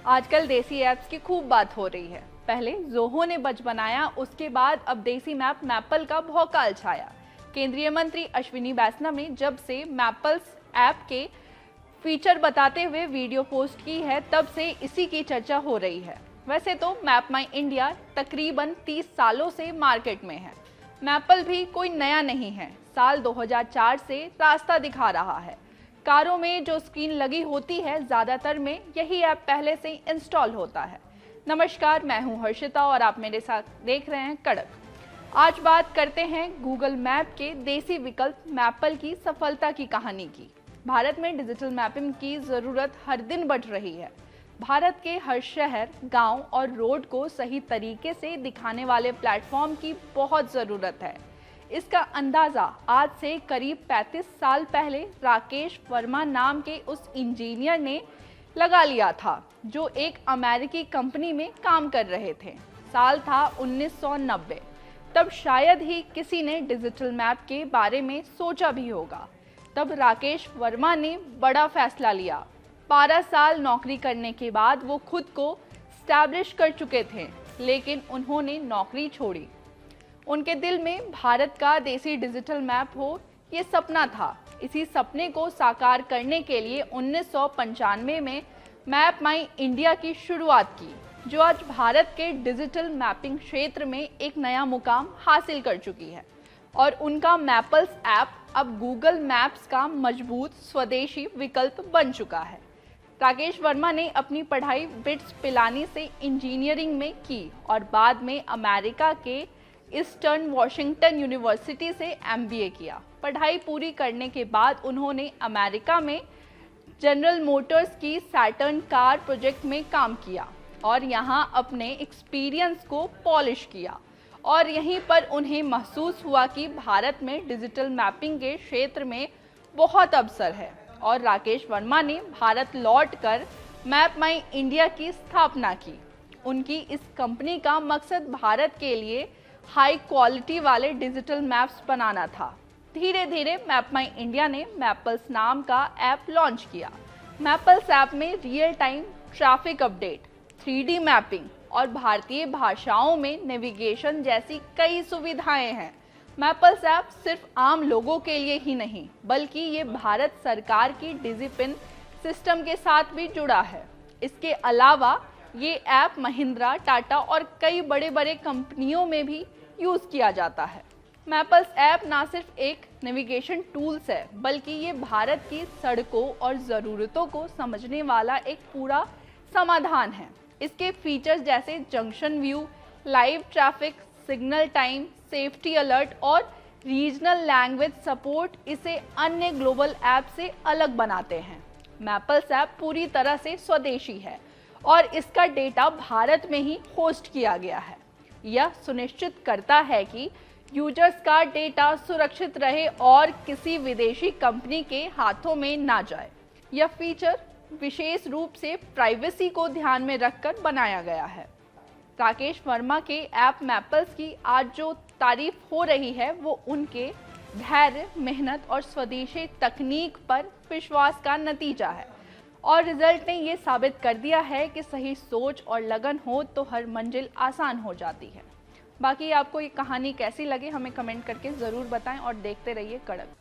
आजकल देसी ऐप्स की खूब बात हो रही है। पहले जोहो ने बज बनाया, उसके बाद अब देसी मैप मैपल का भौकाल छाया। केंद्रीय मंत्री अश्विनी वैष्णव ने जब से मैपल्स ऐप के फीचर बताते हुए वीडियो पोस्ट की है, तब से इसी की चर्चा हो रही है। वैसे तो मैप माई इंडिया तकरीबन 30 सालों से मार्केट में है। मैपल भी कोई नया नहीं है, साल 2004 से रास्ता दिखा रहा है। कारों में जो स्क्रीन लगी होती है, ज़्यादातर में यही ऐप पहले से इंस्टॉल होता है। नमस्कार, मैं हूं हर्षिता और आप मेरे साथ देख रहे हैं कड़क। आज बात करते हैं गूगल मैप के देसी विकल्प मैपल की सफलता की कहानी की। भारत में डिजिटल मैपिंग की ज़रूरत हर दिन बढ़ रही है। भारत के हर शहर, गांव और रोड को सही तरीके से दिखाने वाले प्लेटफॉर्म की बहुत ज़रूरत है। इसका अंदाज़ा आज से करीब 35 साल पहले राकेश वर्मा नाम के उस इंजीनियर ने लगा लिया था, जो एक अमेरिकी कंपनी में काम कर रहे थे। साल था 1990। तब शायद ही किसी ने डिजिटल मैप के बारे में सोचा भी होगा। तब राकेश वर्मा ने बड़ा फैसला लिया। 12 साल नौकरी करने के बाद वो खुद को स्टैब्लिश कर चुके थे, लेकिन उन्होंने नौकरी छोड़ी। उनके दिल में भारत का देसी डिजिटल मैप हो, ये सपना था। इसी सपने को साकार करने के लिए 1995 में मैप माई इंडिया की शुरुआत की, जो आज भारत के डिजिटल मैपिंग क्षेत्र में एक नया मुकाम हासिल कर चुकी है। और उनका मैपल्स ऐप अब गूगल मैप्स का मजबूत स्वदेशी विकल्प बन चुका है। राकेश वर्मा ने अपनी पढ़ाई बिट्स पिलानी से इंजीनियरिंग में की और बाद में अमेरिका के ईस्टर्न वाशिंगटन यूनिवर्सिटी से MBA किया। पढ़ाई पूरी करने के बाद उन्होंने अमेरिका में जनरल मोटर्स की सैटर्न कार प्रोजेक्ट में काम किया और यहां अपने एक्सपीरियंस को पॉलिश किया। और यहीं पर उन्हें महसूस हुआ कि भारत में डिजिटल मैपिंग के क्षेत्र में बहुत अवसर है। और राकेश वर्मा ने भारत लौटकर मैप माई इंडिया की स्थापना की। उनकी इस कंपनी का मकसद भारत के लिए हाई क्वालिटी वाले डिजिटल मैप्स बनाना था। धीरे धीरे मैप माई इंडिया ने मैपल्स नाम का ऐप लॉन्च किया। मैपल्स ऐप में real time traffic update, 3D mapping और भारतीय भाषाओं में नेविगेशन जैसी कई सुविधाएं हैं। मैपल्स ऐप सिर्फ आम लोगों के लिए ही नहीं, बल्कि ये भारत सरकार की डिजिपिन सिस्टम के साथ भी जुड़ा है। इसके अलावा ये ऐप महिंद्रा, टाटा और कई बड़े बड़े कंपनियों में भी यूज़ किया जाता है। मैपल्स ऐप ना सिर्फ एक नेविगेशन टूल्स है, बल्कि ये भारत की सड़कों और ज़रूरतों को समझने वाला एक पूरा समाधान है। इसके फीचर्स जैसे junction view, live traffic, signal time, safety alert और रीजनल लैंग्वेज सपोर्ट इसे अन्य ग्लोबल ऐप से अलग बनाते हैं। मैपल्स ऐप पूरी तरह से स्वदेशी है और इसका डेटा भारत में ही होस्ट किया गया है। यह सुनिश्चित करता है कि यूजर्स का डेटा सुरक्षित रहे और किसी विदेशी कंपनी के हाथों में ना जाए। यह फीचर विशेष रूप से प्राइवेसी को ध्यान में रखकर बनाया गया है। राकेश वर्मा के ऐप मैपल्स की आज जो तारीफ हो रही है, वो उनके धैर्य, मेहनत और स्वदेशी तकनीक पर विश्वास का नतीजा है। और रिजल्ट ने ये साबित कर दिया है कि सही सोच और लगन हो तो हर मंजिल आसान हो जाती है। बाकी आपको ये कहानी कैसी लगी, हमें कमेंट करके ज़रूर बताएं और देखते रहिए कड़क।